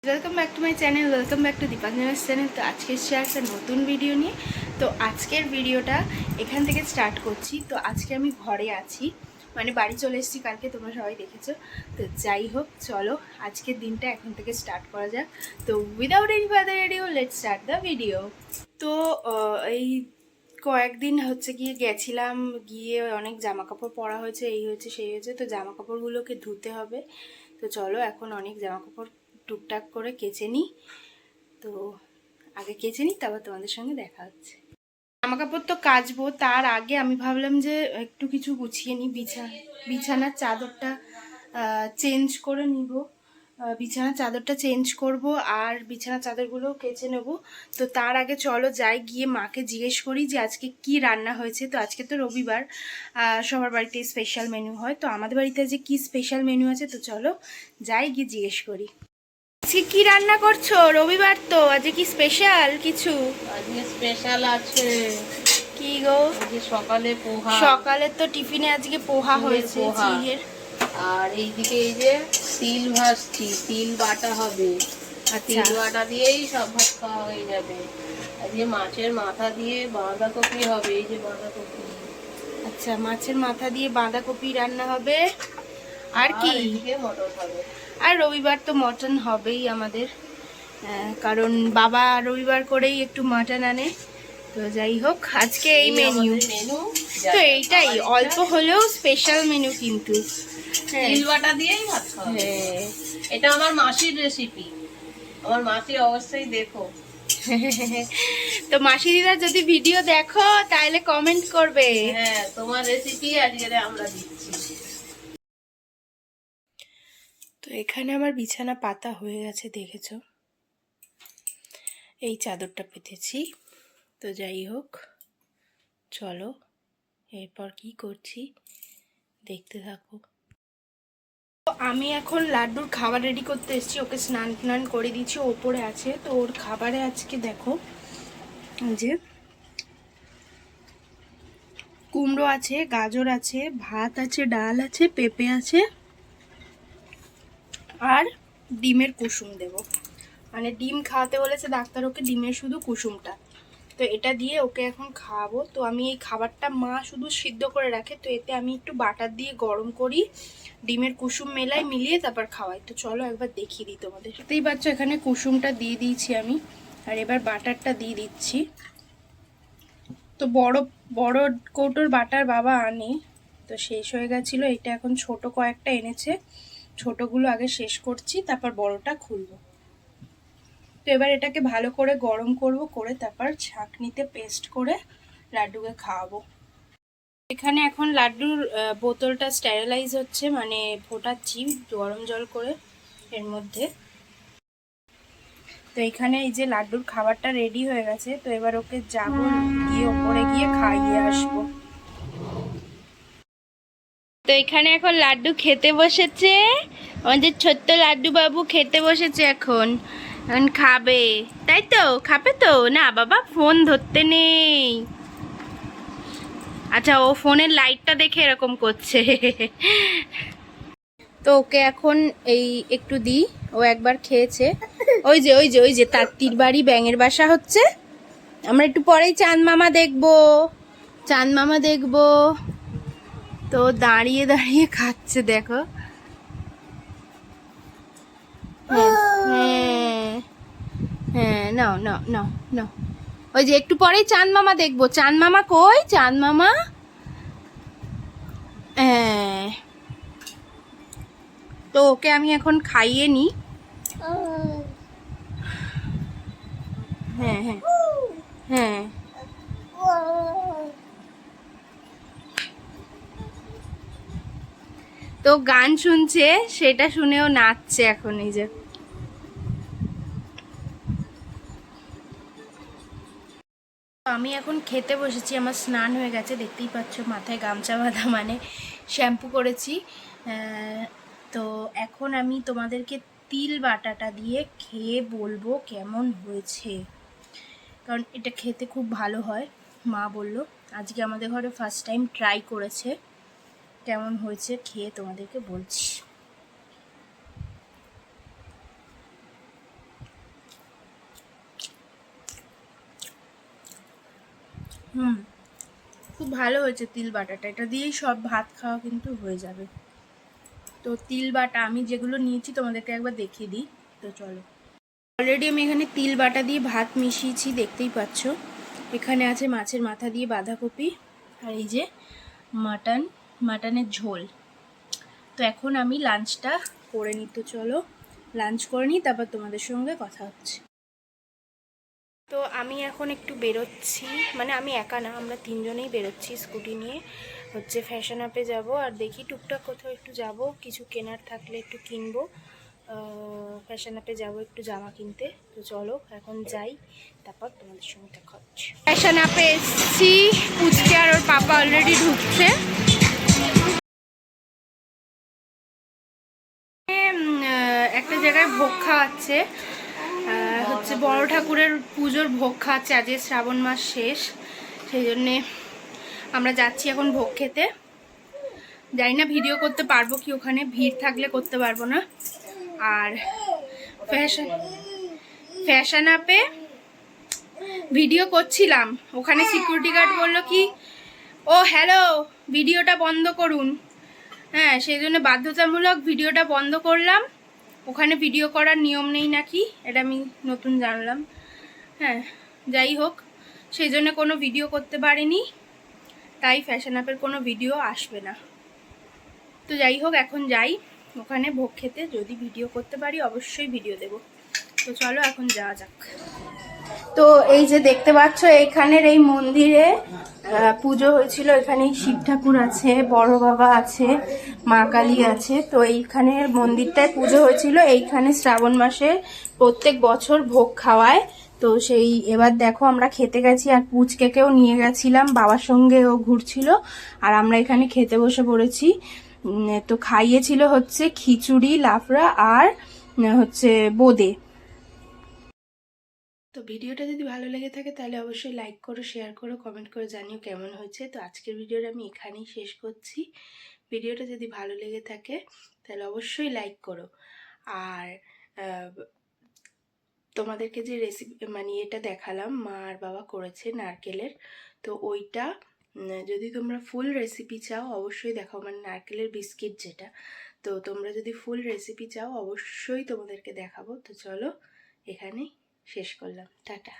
Welcome back to my channel, welcome back to Dipanjana's channel. তো আজকে এসেছি একটা নতুন ভিডিও নিয়ে। তো আজকের ভিডিওটা এখান থেকে স্টার্ট করছি। তো আজকে আমি ঘরে আছি, মানে বাড়ি চলে এসেছি কালকে, তোমরা সবাই দেখেছো। তো যাই হোক, চলো আজকের দিনটা এখন থেকে স্টার্ট করা যাক। তো without any further ADO let's start the video. তো এই কয়েকদিন হচ্ছে গিয়ে গেছিলাম, গিয়ে অনেক জামা কাপড় পরা হয়েছে, এই হয়েছে সেই হয়েছে। তো জামা কাপড়গুলোকে ধুতে হবে। তো চলো এখন অনেক জামা কাপড় টুকটাক করে কেচে নিই। তো আগে কেচে নিই, তারপর তোমাদের সঙ্গে দেখা হচ্ছে। জামা কাপড় তো কাচবো, তার আগে আমি ভাবলাম যে একটু কিছু গুছিয়ে নিই। বিছানার চাদরটা চেঞ্জ করে নিব, বিছানার চাদরটা চেঞ্জ করব, আর বিছানার চাদরগুলো কেচে নেব। তো তার আগে চলো যাই, গিয়ে মাকে জিজ্ঞেস করি যে আজকে কি রান্না হয়েছে। তো আজকে তো রবিবার, সবার বাড়িতে স্পেশাল মেনু হয়। তো আমাদের বাড়িতে যে কি স্পেশাল মেনু আছে, তো চলো যাই, গিয়ে জিজ্ঞেস করি। আজকে কি রান্না করছো? রবিবার তো, আজকে কি স্পেশাল কিছু? আজকে স্পেশাল আছে। কি গো? আজকে সকালে পোহা, সকালে তো টিফিনে আজকে পোহা হয়েছে, চিড়ের। আর এইদিকে এই যে তিল ভাজছি, তিল বাটা হবে। আর তিল বাটা দিয়েই সব ভাত খাওয়া হয়ে যাবে। আজকে মাছের মাথা দিয়ে বাঁধাকপি হবে, এই যে বাঁধাকপি। আচ্ছা, মাছের মাথা দিয়ে বাঁধাকপি রান্না হবে। আর কি? এদিকে মটর হবে। আর রবিবার তো মটন হবেই আমাদের, কারণ বাবা রবিবার করেই একটু মটন আনে। তো যাই হোক, আজকে এই মেনু। তো এইটাই অল্প হলেও স্পেশাল মেনু কিন্তু। তিল বাটা দিয়েই ভাত খাওয়া। হ্যাঁ, এটা আমার মাসির রেসিপি। আমার মাসি অবশ্যই দেখো। তো মাসি দিদা যদি ভিডিও দেখো তাহলে কমেন্ট করবে। হ্যাঁ, তোমার রেসিপি আজকে আমরা দিচ্ছি। তো এখানে আমার বিছানা পাতা হয়ে গেছে, দেখেছো? এই চাদরটা পেতেছি। তো যাই হোক, চলো এরপর কি করছি দেখতে থাকো। আমি এখন লাড্ডুর খাবার রেডি করতে এসেছি। ওকে স্নান টান করে দিচ্ছি, ওপরে আছে। তো ওর খাবারে আজকে দেখো যে কুমড়ো আছে, গাজর আছে, ভাত আছে, ডাল আছে, পেঁপে আছে, আর ডিমের কুসুম দেব। মানে ডিম খাওয়াতে বলেছে ডাক্তার ওকে, ডিমের শুধু কুসুমটা। তো এটা দিয়ে ওকে এখন খাওয়াবো। তো আমি এই খাবারটা মা শুধু সিদ্ধ করে রাখে, তো এতে আমি একটু বাটার দিয়ে গরম করি, ডিমের কুসুম মেলাই, মিলিয়ে তারপর খাওয়াই। তো চলো একবার দেখিয়ে দিই তোমাদের। দেখতেই পাচ্ছ এখানে কুসুমটা দিয়ে দিয়েছি আমি, আর এবার বাটারটা দিয়ে দিচ্ছি। তো বড় বড় কৌটোর বাটার বাবা আনে, তো শেষ হয়ে গেছিলো। এটা এখন ছোট কয়েকটা এনেছে, ছোটগুলো আগে শেষ করছি, তারপর বড়টা খুলবো। তো এবার এটাকে ভালো করে গরম করব, করে তারপর ছাঁকনিতে পেস্ট করে লাড্ডুকে খাওয়াবো। এখানে এখন লাড্ডুর বোতলটা স্টেরিলাইজ হচ্ছে, মানে ফোটাচ্ছি গরম জল করে এর মধ্যে। তো এখানে এই যে লাড্ডুর খাবারটা রেডি হয়ে গেছে। তো এবার ওকে যাবো, গিয়ে ওপরে গিয়ে খাইয়ে আসবো। তো এখানে এখন লাড্ডু খেতে বসেছে, আমাদের ছোট্ট লাড্ডু বাবু খেতে বসেছে এখন খাবে। তাই তো? খাবে তো? না বাবা, ফোন ধরতে নেই। আচ্ছা, ও ফোনের লাইটটা দেখে এরকম করছে। তো ওকে এখন এই একটু দিই, ও একবার খেয়েছে। ওই যে ওই যে ওই যে তাত্তির বাড়ি ব্যাঙের বাসা হচ্ছে। আমরা একটু পরেই চাঁদ মামা দেখবো, চাঁদ মামা দেখবো। তো দাঁড়িয়ে দাঁড়িয়ে খাচ্ছে দেখো। হ্যাঁ হ্যাঁ, নাও নাও নাও নাও। ওই যে একটু পরেই চাঁদ মামা দেখবো। চাঁদ মামা কই? চাঁদ মামা, হ্যাঁ। তো ওকে আমি এখন খাইয়ে নিই। হ্যাঁ হ্যাঁ হ্যাঁ। তো গান শুনছে, সেটা শুনেও নাচছে এখন। এই যে আমি এখন খেতে বসেছি, আমার স্নান হয়ে গেছে, দেখতেই পাচ্ছ মাথায় গামছা বাঁধা, মানে শ্যাম্পু করেছি। তো এখন আমি তোমাদেরকে তিল বাটাটা দিয়ে খেয়ে বলবো কেমন হয়েছে, কারণ এটা খেতে খুব ভালো হয়। মা বলল আজকে আমাদের ঘরে ফার্স্ট টাইম ট্রাই করেছে, কেমন হয়েছে খেয়ে তোমাদেরকে বলছি। খুব ভালো হয়েছে তিল বাটাটা, এটা দিয়েই সব ভাত খাওয়া কিন্তু হয়ে যাবে। তো তিল বাটা আমি যেগুলো নিয়েছি তোমাদেরকে একবার দেখিয়ে দিই। তো চলো, অলরেডি আমি এখানে তিল বাটা দিয়ে ভাত মিশিয়েছি, দেখতেই পাচ্ছ। এখানে আছে মাছের মাথা দিয়ে বাঁধাকপি, আর এই যে মাটনের ঝোল। তো এখন আমি লাঞ্চটা করে নিই। তো চলো লাঞ্চ করে নিই, তারপর তোমাদের সঙ্গে কথা হচ্ছে। তো আমি এখন একটু বেরোচ্ছি, মানে আমি একা না, আমরা তিনজনেই বেরোচ্ছি স্কুটি নিয়ে। হচ্ছে ফ্যাশন আপে যাব, আর দেখি টুকটাক কোথাও একটু যাব, কিছু কেনার থাকলে একটু কিনবো। ফ্যাশন আপে যাব একটু জামা কিনতে। তো চলো এখন যাই, তারপর তোমাদের সঙ্গে দেখা হচ্ছে। ফ্যাশন আপে এসছি, পুচকে আর ওর পাপা অলরেডি ঢুকছে। একটা জায়গায় ভোগ খাওয়াচ্ছে, হচ্ছে বড় ঠাকুরের পুজোর ভোগ খাওয়াচ্ছে, আজকে শ্রাবণ মাস শেষ, সেই জন্যে আমরা যাচ্ছি এখন ভোগ খেতে। জানি না ভিডিও করতে পারবো কি, ওখানে ভিড় থাকলে করতে পারবো না। আর ফ্যাশন আপে ভিডিও করছিলাম, ওখানে সিকিউরিটি গার্ড বললো কি, ও হ্যালো, ভিডিওটা বন্ধ করুন। হ্যাঁ, সেই জন্য বাধ্যতামূলক ভিডিওটা বন্ধ করলাম। ওখানে ভিডিও করার নিয়ম নেই নাকি, এটা আমি নতুন জানলাম। হ্যাঁ, যাই হোক, সেই জন্য কোনো ভিডিও করতে পারিনি, তাই ফ্যাশন আপের কোনো ভিডিও আসবে না। তো যাই হোক, এখন যাই ওখানে ভোগ খেতে, যদি ভিডিও করতে পারি অবশ্যই ভিডিও দেব। তো চলো এখন যাওয়া যাক। তো এই যে দেখতে পাচ্ছ, এইখানের এই মন্দিরে পুজো হয়েছিল। এখানে শিব ঠাকুর আছে, বড় বাবা আছে, মা কালী আছে। তো এইখানের মন্দিরটায় পুজো হয়েছিল। এইখানে শ্রাবণ মাসে প্রত্যেক বছর ভোগ খাওয়ায়। তো সেই এবার দেখো আমরা খেতে গেছি, আর পুচকেকেও নিয়ে গেছিলাম, বাবার সঙ্গে ও ঘুরছিল, আর আমরা এখানে খেতে বসে পড়েছি। তো খাইয়েছিল হচ্ছে খিচুড়ি, লাফড়া আর হচ্ছে বোঁদে। তো ভিডিওটা যদি ভালো লেগে থাকে তাহলে অবশ্যই লাইক করো, শেয়ার করো, কমেন্ট করে জানিও কেমন হয়েছে। তো আজকের ভিডিওটা আমি এখানেই শেষ করছি। ভিডিওটা যদি ভালো লেগে থাকে তাহলে অবশ্যই লাইক করো। আর তোমাদেরকে যে রেসিপি মানে এটা দেখালাম, মা আর বাবা করেছে নারকেলের, তো ওইটা যদি তোমরা ফুল রেসিপি চাও অবশ্যই দেখাও, মানে নারকেলের বিস্কিট যেটা। তো তোমরা যদি ফুল রেসিপি চাও অবশ্যই তোমাদেরকে দেখাবো। তো চলো এখানেই শেষ করলাম, টাটা।